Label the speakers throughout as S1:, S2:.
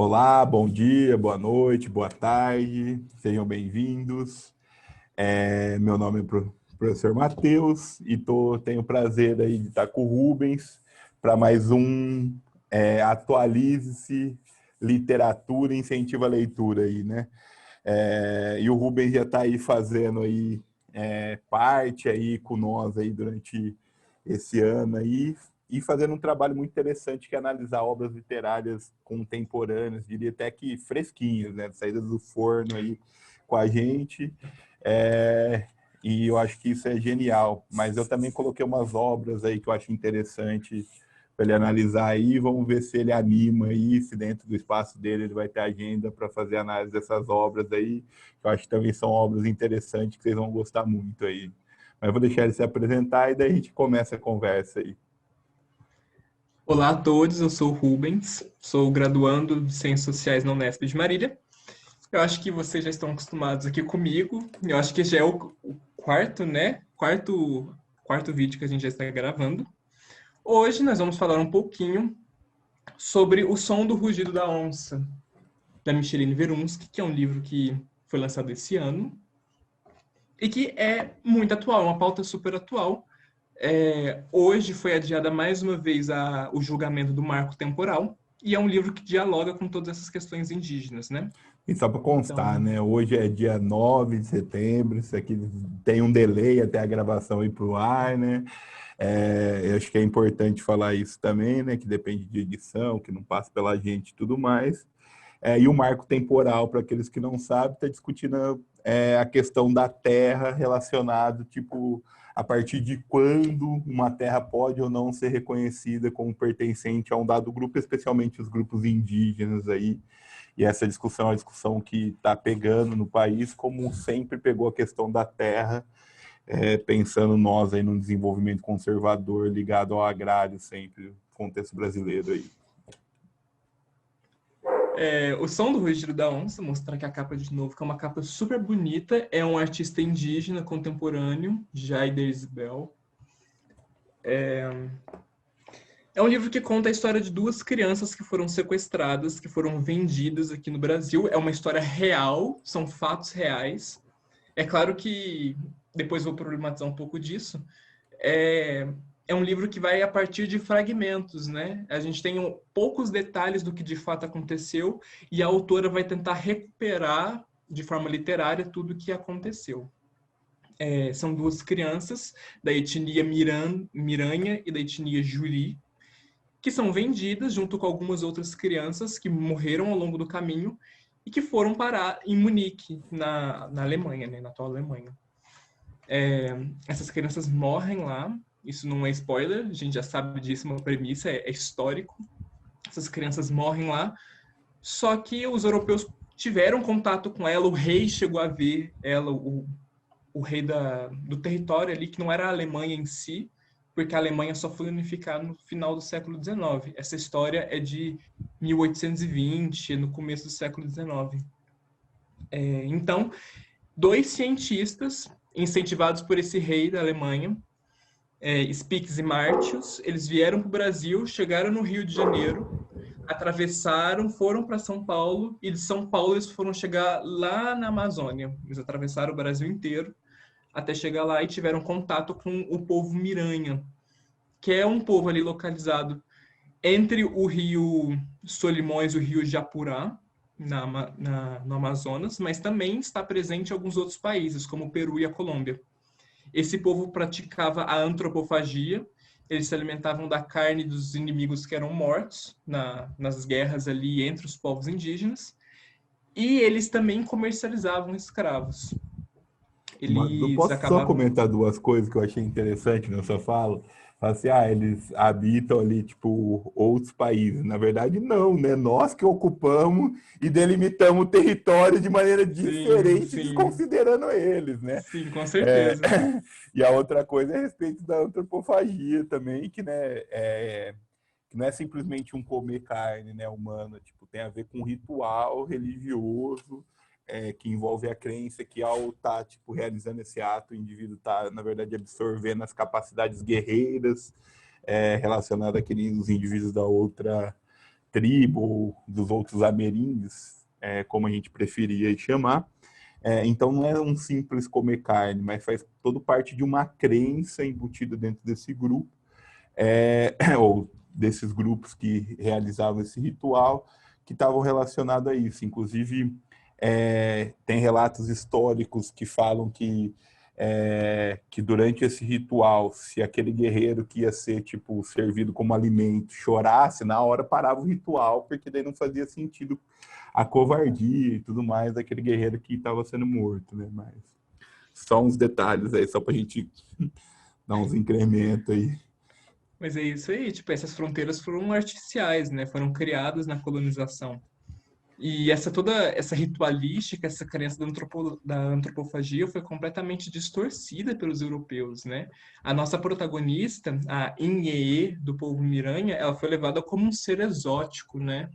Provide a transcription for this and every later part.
S1: Olá, bom dia, boa noite, boa tarde, sejam bem-vindos. Meu nome é professor Matheus e tenho o prazer aí de estar com o Rubens para mais um Atualize-se Literatura e Incentiva a Leitura aí, né? E o Rubens já está aí fazendo aí parte aí com nós aí durante esse ano aí e fazendo um trabalho muito interessante que é analisar obras literárias contemporâneas, diria até que fresquinhas, né, saídas do forno aí com a gente. E eu acho que isso é genial. Mas eu também coloquei umas obras aí que eu acho interessante para ele analisar aí. Vamos ver se ele anima aí, se dentro do espaço dele ele vai ter agenda para fazer análise dessas obras aí. Eu acho que também são obras interessantes que vocês vão gostar muito aí. Mas eu vou deixar ele se apresentar e daí a gente começa a conversa aí.
S2: Olá a todos, eu sou o Rubens, sou graduando de Ciências Sociais na Unesp de Marília. Eu acho que vocês já estão acostumados aqui comigo. Eu acho que já é o quarto, né? Quarto vídeo que a gente já está gravando. Hoje nós vamos falar um pouquinho sobre O Som do Rugido da Onça, da Micheline Verunski, que é um livro que foi lançado esse ano e que é muito atual, uma pauta super atual. Hoje foi adiada mais uma vez o julgamento do marco temporal, e é um livro que dialoga com todas essas questões indígenas, né?
S1: E só para constar,
S2: Então,
S1: né? Hoje é dia 9 de setembro, isso aqui tem um delay até a gravação ir para o ar, né? Eu acho que é importante falar isso também, né? Que depende de edição, que não passa pela gente e tudo mais. E o marco temporal, para aqueles que não sabem, está discutindo a questão da terra relacionado, tipo, a partir de quando uma terra pode ou não ser reconhecida como pertencente a um dado grupo, especialmente os grupos indígenas aí. E essa discussão é uma discussão que está pegando no país, como sempre pegou a questão da terra, pensando nós aí num desenvolvimento conservador ligado ao agrário sempre, contexto brasileiro aí.
S2: O Som do Rugido da Onça, mostrar aqui a capa de novo, que é uma capa super bonita, é um artista indígena contemporâneo, Jaider Isbel. É um livro que conta a história de duas crianças que foram sequestradas, que foram vendidas aqui no Brasil. É uma história real, são fatos reais. É claro que depois vou problematizar um pouco disso. É, é um livro que vai a partir de fragmentos, né? A gente tem poucos detalhes do que de fato aconteceu e a autora vai tentar recuperar de forma literária tudo o que aconteceu. São duas crianças da etnia Miranha e da etnia Juri, que são vendidas junto com algumas outras crianças que morreram ao longo do caminho e que foram parar em Munique, na Alemanha, né, na atual Alemanha. Essas crianças morrem lá, isso não é spoiler, a gente já sabe disso, uma premissa, é histórico. Essas crianças morrem lá, só que os europeus tiveram contato com ela, o rei chegou a ver ela, o rei do território ali, que não era a Alemanha em si, porque a Alemanha só foi unificada no final do século XIX. Essa história é de 1820, no começo do século XIX. Então, dois cientistas, incentivados por esse rei da Alemanha, Spix e Martius, eles vieram para o Brasil, chegaram no Rio de Janeiro, atravessaram, foram para São Paulo, e de São Paulo eles foram chegar lá na Amazônia. Eles atravessaram o Brasil inteiro até chegar lá e tiveram contato com o povo Miranha, que é um povo ali localizado entre o rio Solimões e o rio Japurá, no Amazonas, mas também está presente em alguns outros países, como o Peru e a Colômbia. Esse povo praticava a antropofagia, eles se alimentavam da carne dos inimigos que eram mortos nas guerras ali entre os povos indígenas, e eles também comercializavam escravos.
S1: Eu
S2: Eles
S1: posso só
S2: acabavam.
S1: comentar duas coisas que eu achei interessante na sua fala? Fala assim, eles habitam ali, tipo, outros países. Na verdade, não, né? Nós que ocupamos e delimitamos o território de maneira
S2: Sim,
S1: diferente,
S2: sim,
S1: desconsiderando eles, né?
S2: sim, com
S1: É,
S2: certeza.
S1: e a outra coisa é a respeito da antropofagia também, que não é simplesmente um comer carne, né, humana, tipo, tem a ver com um ritual religioso, que envolve a crença que ao estar tipo, realizando esse ato, o indivíduo está, na verdade, absorvendo as capacidades guerreiras relacionadas àqueles indivíduos tribo ou dos outros ameríndios, como a gente preferia chamar. Então não é um simples comer carne, mas faz toda parte de uma crença embutida dentro desse grupo, ou desses grupos que realizavam esse ritual, que estavam relacionados a isso. Inclusive, tem relatos históricos que falam que durante esse ritual, se aquele guerreiro que ia ser tipo servido como alimento chorasse, na hora parava o ritual, porque daí não fazia sentido a covardia e tudo mais daquele guerreiro que estava sendo morto, né? Mas só uns detalhes aí, só para a gente dar uns incrementos aí.
S2: Mas é isso aí, tipo, essas fronteiras foram artificiais, né? Foram criadas na colonização. E toda essa ritualística, essa crença da antropofagia foi completamente distorcida pelos europeus, né? A nossa protagonista, a Inhê do povo Miranha, ela foi levada como um ser exótico, né?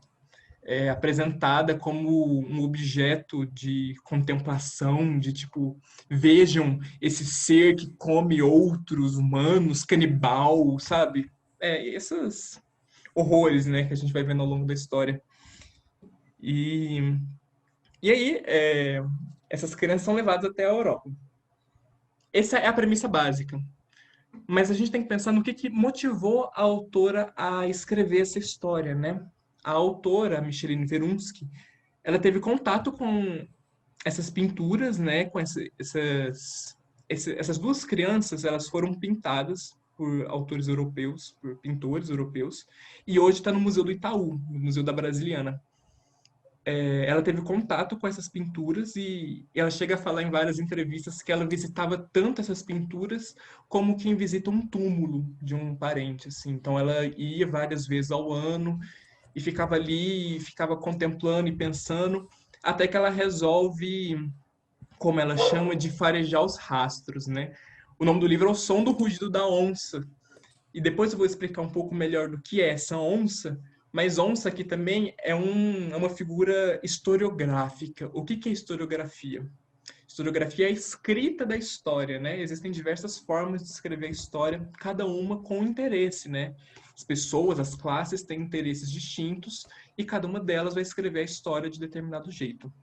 S2: Apresentada como um objeto de contemplação, de tipo, vejam esse ser que come outros humanos, canibal, sabe? Esses horrores, né, que a gente vai vendo ao longo da história. E, e aí, essas crianças são levadas até a Europa. Essa é a premissa básica. Mas a gente tem que pensar no que motivou a autora a escrever essa história, né? A autora, Micheline Verunsky, ela teve contato com essas pinturas, né? Com essas duas crianças, elas foram pintadas por autores europeus, por pintores europeus, e hoje está no Museu do Itaú, no Museu da Brasiliana. Ela teve contato com essas pinturas e ela chega a falar em várias entrevistas que ela visitava tanto essas pinturas como quem visita um túmulo de um parente, assim. Então ela ia várias vezes ao ano e ficava ali, ficava contemplando e pensando, até que ela resolve, como ela chama, de farejar os rastros, né? O nome do livro é O Som do Rugido da Onça. E depois eu vou explicar um pouco melhor do que é essa onça, mas onça aqui também é uma figura historiográfica. O que é historiografia? Historiografia é a escrita da história, né? Existem diversas formas de escrever a história, cada uma com interesse, né? As pessoas, as classes têm interesses distintos e cada uma delas vai escrever a história de determinado jeito.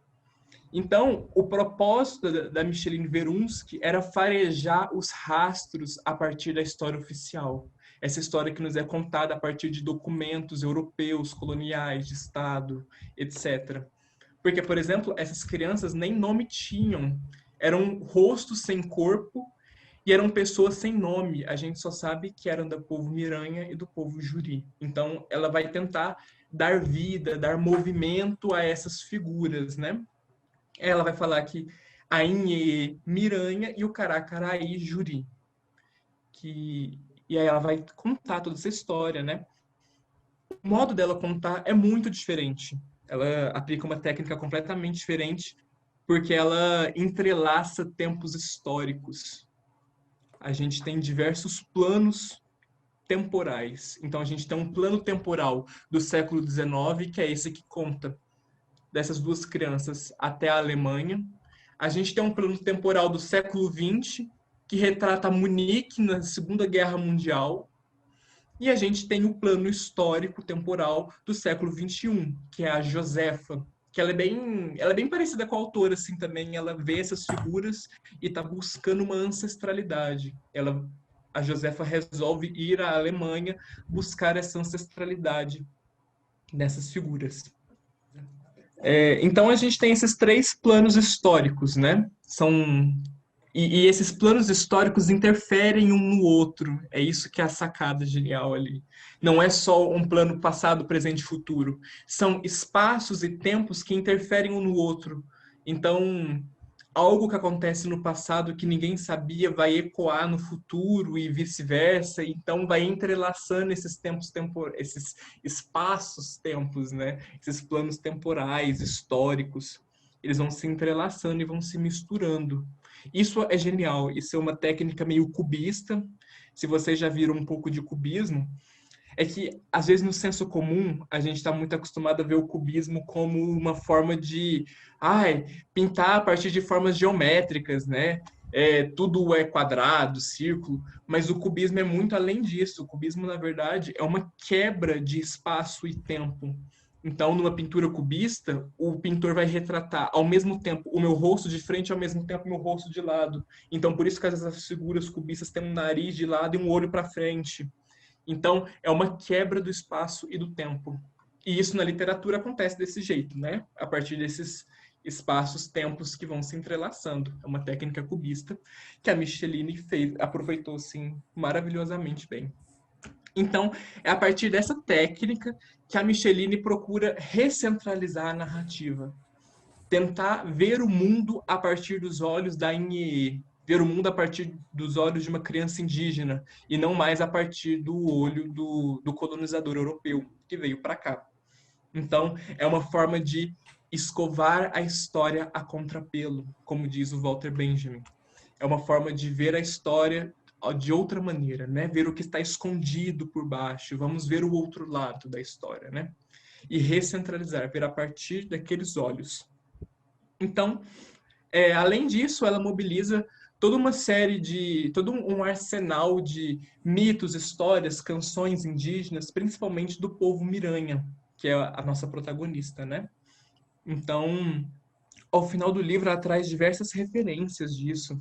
S2: Então, o propósito da Micheline Verunsky era farejar os rastros a partir da história oficial. Essa história que nos é contada a partir de documentos europeus, coloniais, de Estado, etc. Porque, por exemplo, essas crianças nem nome tinham. Eram rostos sem corpo e eram pessoas sem nome. A gente só sabe que eram do povo Miranha e do povo Juri. Então, ela vai tentar dar vida, dar movimento a essas figuras, né? Ela vai falar que a Inhê Miranha e o Caracaraí Juri. E aí ela vai contar toda essa história, né? O modo dela contar é muito diferente. Ela aplica uma técnica completamente diferente, porque ela entrelaça tempos históricos. A gente tem diversos planos temporais. Então a gente tem um plano temporal do século XIX, que é esse que conta dessas duas crianças até a Alemanha. A gente tem um plano temporal do século XX, que retrata Munique na Segunda Guerra Mundial. E a gente tem o plano histórico temporal do século XXI, que é a Josefa, que ela é bem parecida com a autora, assim, também. Ela vê essas figuras e está buscando uma ancestralidade. A Josefa resolve ir à Alemanha buscar essa ancestralidade dessas figuras. Então a gente tem esses três planos históricos, né? E esses planos históricos interferem um no outro. É isso que é a sacada genial ali. Não é só um plano passado, presente e futuro. São espaços e tempos que interferem um no outro. Então, algo que acontece no passado que ninguém sabia vai ecoar no futuro e vice-versa. Então, vai entrelaçando esses espaços-tempos, né? Esses planos temporais, históricos. Eles vão se entrelaçando e vão se misturando. Isso é genial, isso é uma técnica meio cubista. Se vocês já viram um pouco de cubismo, é que, às vezes, no senso comum, a gente está muito acostumado a ver o cubismo como uma forma de pintar a partir de formas geométricas, né? tudo é quadrado, círculo, mas o cubismo é muito além disso. O cubismo, na verdade, é uma quebra de espaço e tempo. Então, numa pintura cubista, o pintor vai retratar ao mesmo tempo o meu rosto de frente e ao mesmo tempo o meu rosto de lado. Então, por isso que as figuras cubistas têm um nariz de lado e um olho para frente. Então, é uma quebra do espaço e do tempo. E isso na literatura acontece desse jeito, né? A partir desses espaços, tempos que vão se entrelaçando. É uma técnica cubista que a Michelini aproveitou, assim, maravilhosamente bem. Então, é a partir dessa técnica que a Michelini procura recentralizar a narrativa. Tentar ver o mundo a partir dos olhos da Inhê, ver o mundo a partir dos olhos de uma criança indígena e não mais a partir do olho do colonizador europeu que veio para cá. Então, é uma forma de escovar a história a contrapelo, como diz o Walter Benjamin. É uma forma de ver a história de outra maneira, né? Ver o que está escondido por baixo. Vamos ver o outro lado da história, né? E recentralizar, ver a partir daqueles olhos. Então, além disso, ela mobiliza toda uma série todo um arsenal de mitos, histórias, canções indígenas, principalmente do povo Miranha, que é a nossa protagonista, né? Então, ao final do livro, ela traz diversas referências disso.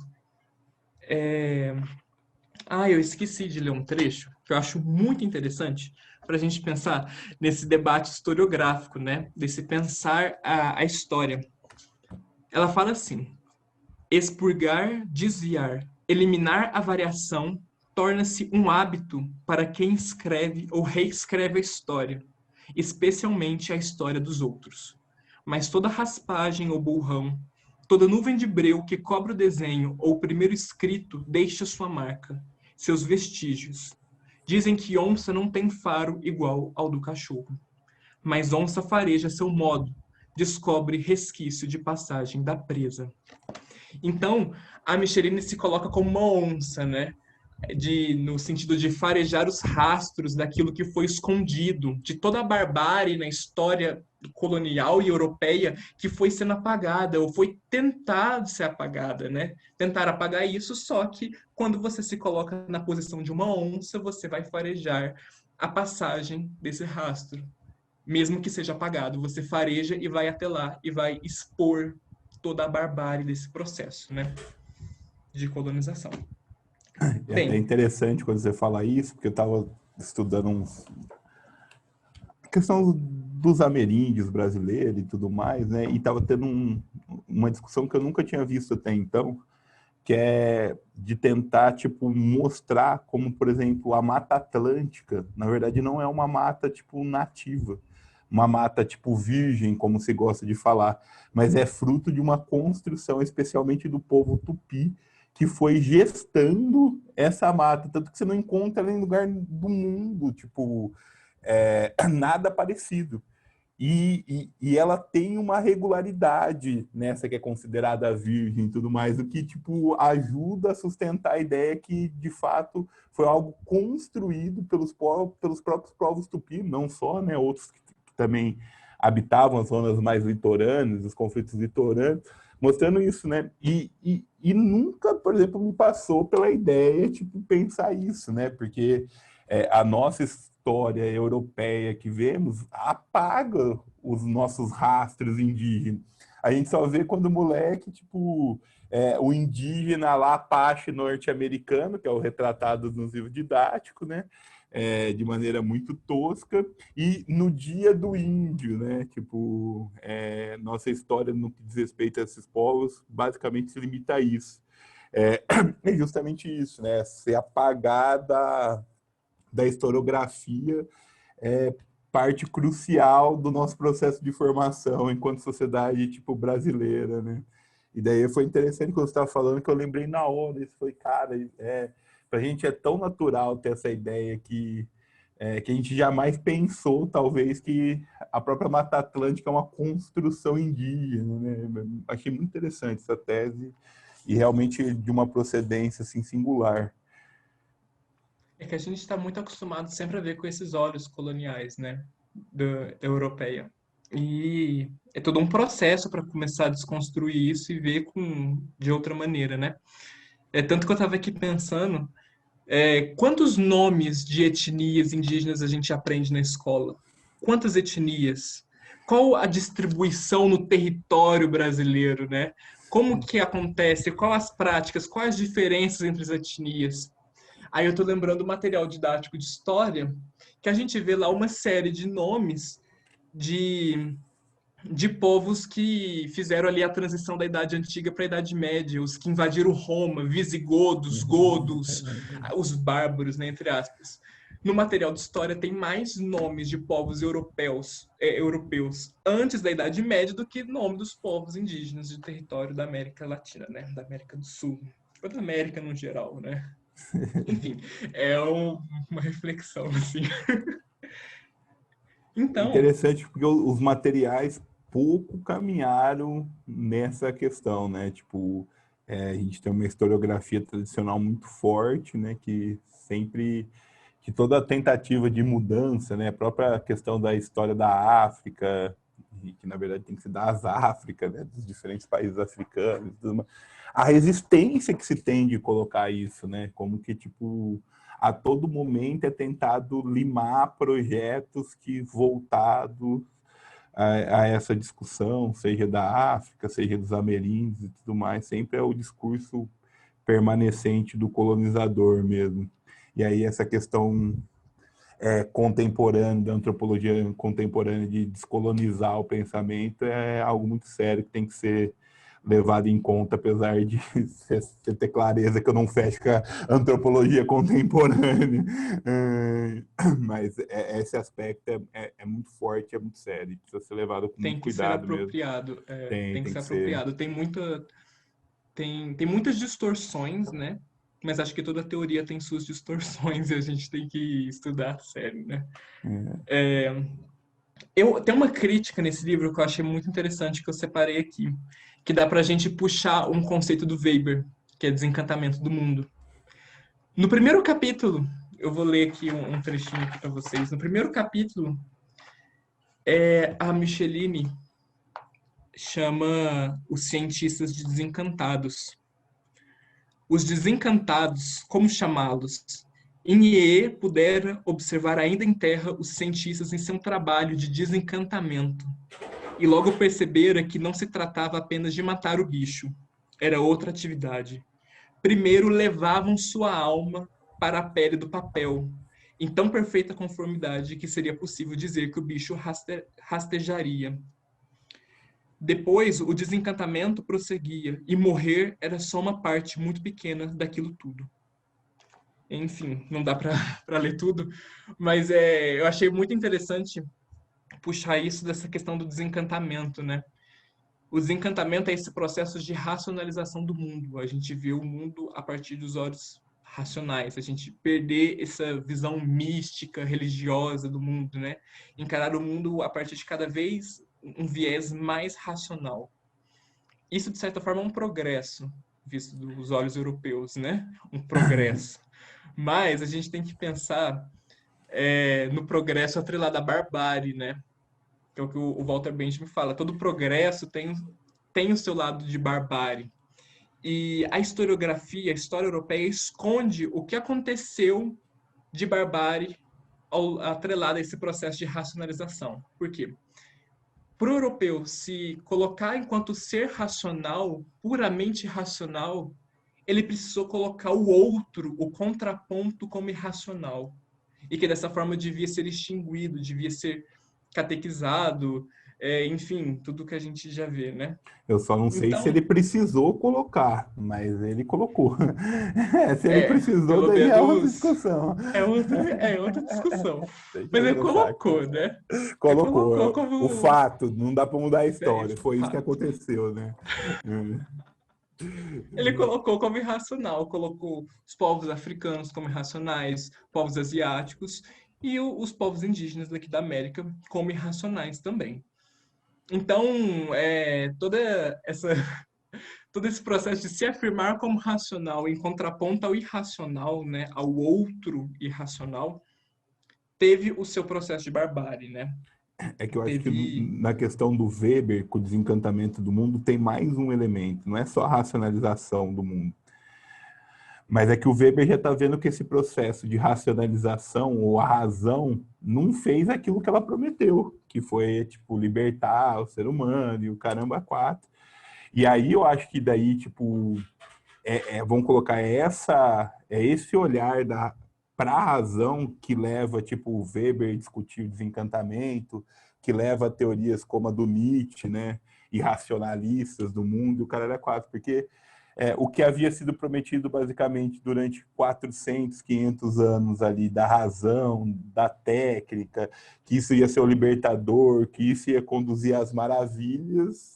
S2: Eu esqueci de ler um trecho que eu acho muito interessante para a gente pensar nesse debate historiográfico, né? Desse pensar a história. Ela fala assim: expurgar, desviar, eliminar a variação torna-se um hábito para quem escreve ou reescreve a história, especialmente a história dos outros. Mas toda raspagem ou borrão, toda nuvem de breu que cobre o desenho ou o primeiro escrito deixa sua marca, seus vestígios. Dizem que onça não tem faro igual ao do cachorro, mas onça fareja seu modo, descobre resquício de passagem da presa. Então, a Michelini se coloca como uma onça, né? No sentido de farejar os rastros daquilo que foi escondido, de toda a barbárie na história colonial e europeia que foi sendo apagada, ou foi tentada ser apagada, né? Tentar apagar isso, só que quando você se coloca na posição de uma onça, você vai farejar a passagem desse rastro. Mesmo que seja apagado, você fareja e vai até lá e vai expor toda a barbárie desse processo, né? De colonização.
S1: É até
S2: Bem,
S1: interessante quando você fala isso, porque eu estava estudando a questão dos ameríndios brasileiros e tudo mais, né? E estava tendo uma discussão que eu nunca tinha visto até então, que é de tentar, tipo, mostrar como, por exemplo, a Mata Atlântica, na verdade, não é uma mata, tipo, nativa, uma mata, tipo, virgem, como se gosta de falar, mas é fruto de uma construção, especialmente do povo tupi, que foi gestando essa mata, tanto que você não encontra ela em lugar do mundo, tipo, nada parecido. E ela tem uma regularidade nessa que é considerada virgem e tudo mais, o que tipo ajuda a sustentar a ideia que de fato foi algo construído pelos próprios povos tupi, não só, né, outros que também habitavam as zonas mais litorâneas, os conflitos litorâneos, mostrando isso, né? E nunca, por exemplo, me passou pela ideia tipo pensar isso, né? Porque a nossa história europeia que vemos apaga os nossos rastros indígenas. A gente só vê quando o moleque, tipo, o indígena lá, Apache norte-americano, que é o retratado nos livros didáticos, né? De maneira muito tosca, e no dia do índio, né? Tipo, nossa história no que diz respeito a esses povos basicamente se limita a isso. É justamente isso, né? Ser apagada da historiografia é parte crucial do nosso processo de formação enquanto sociedade tipo brasileira, né? E daí foi interessante quando você estava falando que eu lembrei na hora, isso foi, cara, para a gente é tão natural ter essa ideia que a gente jamais pensou, talvez, que a própria Mata Atlântica é uma construção indígena, né? Achei muito interessante essa tese e realmente de uma procedência assim singular.
S2: é que a gente está muito acostumado sempre a ver com esses olhos coloniais, né? Da europeia. E é todo um processo para começar a desconstruir isso e ver de outra maneira, né? É tanto que eu estava aqui pensando, quantos nomes de etnias indígenas a gente aprende na escola? Quantas etnias? Qual a distribuição no território brasileiro, né? Como que acontece? Quais as práticas? Quais as diferenças entre as etnias? Aí eu tô lembrando do material didático de história, que a gente vê lá uma série de nomes de povos que fizeram ali a transição da Idade Antiga para a Idade Média, os que invadiram Roma, visigodos, godos, os bárbaros, né, entre aspas. No material de história tem mais nomes de povos europeus antes da Idade Média do que nome dos povos indígenas do território da América Latina, né, da América do Sul, ou da América no geral, né? Enfim, uma reflexão assim. Então,
S1: Interessante porque os materiais pouco caminharam nessa questão, né? Tipo, a gente tem uma historiografia tradicional muito forte, né? Que toda tentativa de mudança, né? A própria questão da história da África, que na verdade tem que ser das Áfricas, né? Dos diferentes países africanos, a resistência que se tem de colocar isso, né? Como que, tipo, a todo momento é tentado limar projetos que voltados a essa discussão, seja da África, seja dos ameríndios e tudo mais, sempre é o discurso permanecente do colonizador mesmo. E aí essa questão contemporânea, da antropologia contemporânea de descolonizar o pensamento é algo muito sério que tem que ser levado em conta, apesar de você ter clareza que eu não fecho com a antropologia contemporânea. Mas esse aspecto é muito forte, é muito sério, precisa ser levado com muito
S2: tem que ser
S1: cuidado mesmo.
S2: apropriado. Tem que
S1: Tem
S2: ser
S1: que ser.
S2: apropriado. Tem muitas distorções, né? Mas acho que toda teoria tem suas distorções e a gente tem que estudar a sério, né? Tem uma crítica nesse livro que eu achei muito interessante que eu separei aqui, que dá pra gente puxar um conceito do Weber, que é desencantamento do mundo. No primeiro capítulo, eu vou ler aqui um trechinho aqui para vocês. No primeiro capítulo, a Micheline chama os cientistas de desencantados. Os desencantados, como chamá-los? Innie pudera observar ainda em terra os cientistas em seu trabalho de desencantamento, e logo percebera que não se tratava apenas de matar o bicho, era outra atividade. Primeiro levavam sua alma para a pele do papel, em tão perfeita conformidade que seria possível dizer que o bicho rastejaria. Depois, o desencantamento prosseguia, e morrer era só uma parte muito pequena daquilo tudo. Enfim, não dá para ler tudo, mas eu achei muito interessante puxar isso dessa questão do desencantamento, né? O desencantamento é esse processo de racionalização do mundo. A gente vê o mundo a partir dos olhos racionais, a gente perder essa visão mística, religiosa do mundo, né? Encarar o mundo a partir de cada vez um viés mais racional. Isso, de certa forma, é um progresso, visto dos olhos europeus, né? Um progresso. Mas a gente tem que pensar no progresso atrelado à barbárie, né? Que é o que o Walter Benjamin fala. Todo progresso tem o seu lado de barbárie. E a historiografia, a história europeia, esconde o que aconteceu de barbárie atrelado a esse processo de racionalização. Por quê? Para o europeu se colocar enquanto ser racional, puramente racional, ele precisou colocar o outro, o contraponto, como irracional. E que dessa forma devia ser extinguido, devia ser catequizado, enfim, tudo que a gente já vê, né?
S1: Eu só não sei se ele
S2: Então,
S1: precisou colocar, mas ele colocou. Se ele precisou,
S2: pelo
S1: daí é outra
S2: menos
S1: discussão.
S2: é outra discussão.
S1: Deixa
S2: Mas
S1: eu
S2: ele
S1: pensar aqui.
S2: colocou, né? Ele colocou
S1: Colocou o
S2: como
S1: fato, não dá para mudar a história. Foi isso que
S2: fato.
S1: aconteceu, né?
S2: Ele colocou como irracional, colocou os povos africanos como irracionais, povos asiáticos e os povos indígenas daqui da América como irracionais também. Então, essa todo esse processo de se afirmar como racional em contraponto ao irracional, né, ao outro irracional, teve o seu processo de barbárie, né?
S1: É que eu acho que
S2: Teve
S1: na questão do Weber, com o desencantamento do mundo, tem mais um elemento. Não é só a racionalização do mundo. Mas é que o Weber já está vendo que esse processo de racionalização ou a razão não fez aquilo que ela prometeu, que foi, tipo, libertar o ser humano e o caramba quatro. E aí eu acho que daí, tipo, vamos colocar esse olhar para a razão que leva, tipo, o Weber a discutir o desencantamento, que leva a teorias como a do Nietzsche, né, irracionalistas do mundo, o cara era quatro, porque o que havia sido prometido basicamente durante 400, 500 anos ali da razão, da técnica, que isso ia ser o libertador, que isso ia conduzir às maravilhas,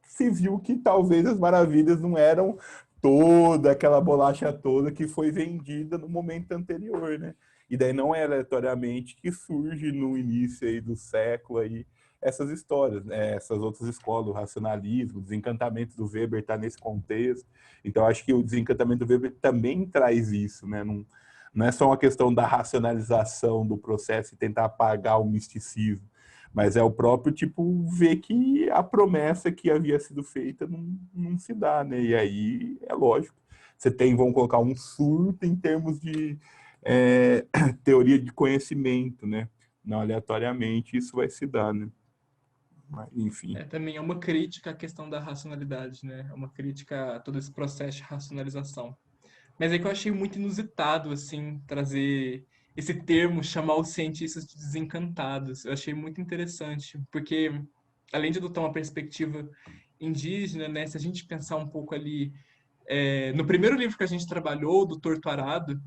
S1: se viu que talvez as maravilhas não eram toda aquela bolacha toda que foi vendida no momento anterior, né? E daí não é aleatoriamente que surge no início aí do século aí essas histórias, né? Essas outras escolas, o racionalismo, o desencantamento do Weber está nesse contexto. Então acho que o desencantamento do Weber também traz isso, né? Não é só uma questão da racionalização do processo e tentar apagar o misticismo, mas é o próprio, tipo, ver que a promessa que havia sido feita não se dá, né? E aí, é lógico, você tem, vamos colocar, um surto em termos de teoria de conhecimento, né? Não aleatoriamente isso vai se dar, né? Mas, enfim.
S2: Também é uma crítica à questão da racionalidade, né? É uma crítica a todo esse processo de racionalização. Mas é que eu achei muito inusitado, assim, trazer esse termo, chamar os cientistas de desencantados. Eu achei muito interessante, porque além de adotar uma perspectiva indígena, né? Se a gente pensar um pouco ali, no primeiro livro que a gente trabalhou, do Torto Arado,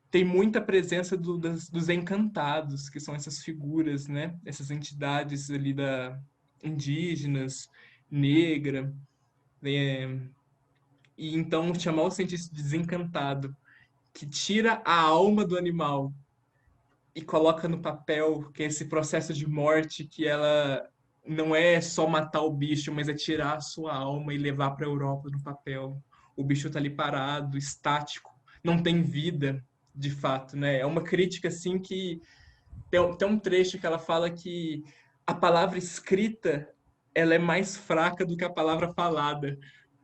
S2: tem muita presença dos encantados, que são essas figuras, né? Essas entidades ali indígenas, negra, né? E então chamar o cientista de desencantado, que tira a alma do animal e coloca no papel, que é esse processo de morte, que ela não é só matar o bicho, mas é tirar a sua alma e levar para a Europa no papel. O bicho tá ali parado, estático, não tem vida, de fato, né? É uma crítica assim que tem um trecho que ela fala que a palavra escrita ela é mais fraca do que a palavra falada,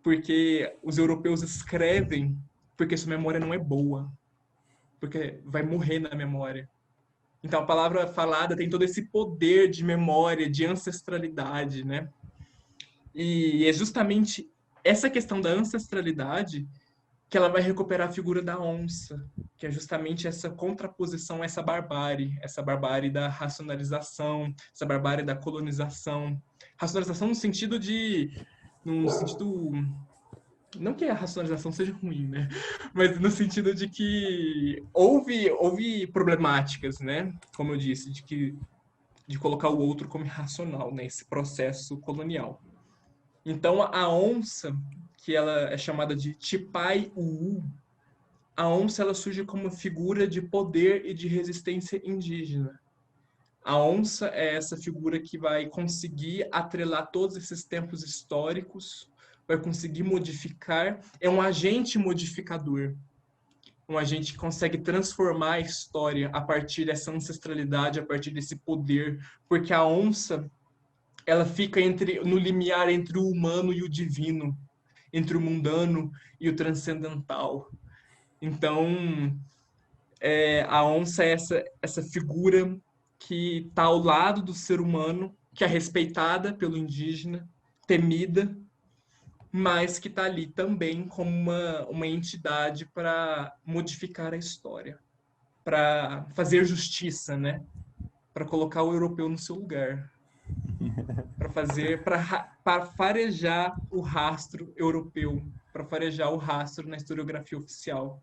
S2: porque os europeus escrevem porque sua memória não é boa, porque vai morrer na memória. Então a palavra falada tem todo esse poder de memória, de ancestralidade, né? E é justamente essa questão da ancestralidade que ela vai recuperar a figura da onça, que é justamente essa contraposição a essa barbárie da racionalização, essa barbárie da colonização. Racionalização no sentido não que a racionalização seja ruim, né? Mas no sentido de que houve problemáticas, né? Como eu disse, de colocar o outro como irracional, né? Esse processo colonial. Então a onça, que ela é chamada de Tipai Uu, a onça ela surge como figura de poder e de resistência indígena. A onça é essa figura que vai conseguir atrelar todos esses tempos históricos, vai conseguir modificar, é um agente modificador, um agente que consegue transformar a história a partir dessa ancestralidade, a partir desse poder, porque a onça ela fica no limiar entre o humano e o divino, entre o mundano e o transcendental. Então, a onça é essa figura que está ao lado do ser humano, que é respeitada pelo indígena, temida, mas que está ali também como uma entidade para modificar a história, para fazer justiça, né? Para colocar o europeu no seu lugar, para farejar o rastro europeu, para farejar o rastro na historiografia oficial,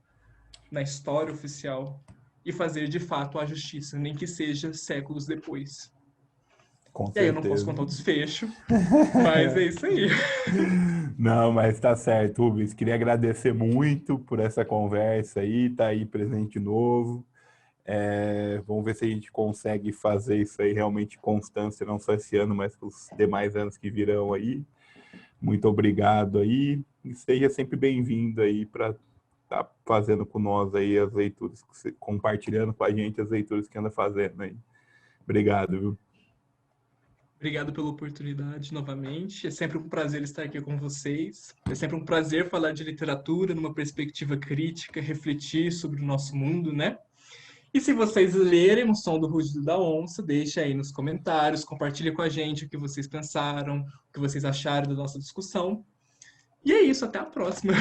S2: na história oficial, e fazer de fato a justiça, nem que seja séculos depois.
S1: Com
S2: E aí eu não posso
S1: certeza.
S2: contar o desfecho, mas é isso aí.
S1: Não, mas tá certo, Rubens. Queria agradecer muito por essa conversa aí, tá aí presente de novo. Vamos ver se a gente consegue fazer isso aí realmente constância, não só esse ano, mas para os demais anos que virão aí. Muito obrigado aí. E seja sempre bem-vindo aí para estar fazendo com nós aí as leituras, compartilhando com a gente as leituras que anda fazendo aí. Obrigado, viu?
S2: Obrigado pela oportunidade novamente. É sempre um prazer estar aqui com vocês. É sempre um prazer falar de literatura numa perspectiva crítica, refletir sobre o nosso mundo, né? E se vocês lerem O Som do Rugido da Onça, deixe aí nos comentários, compartilhe com a gente o que vocês pensaram, o que vocês acharam da nossa discussão. E é isso, até a próxima.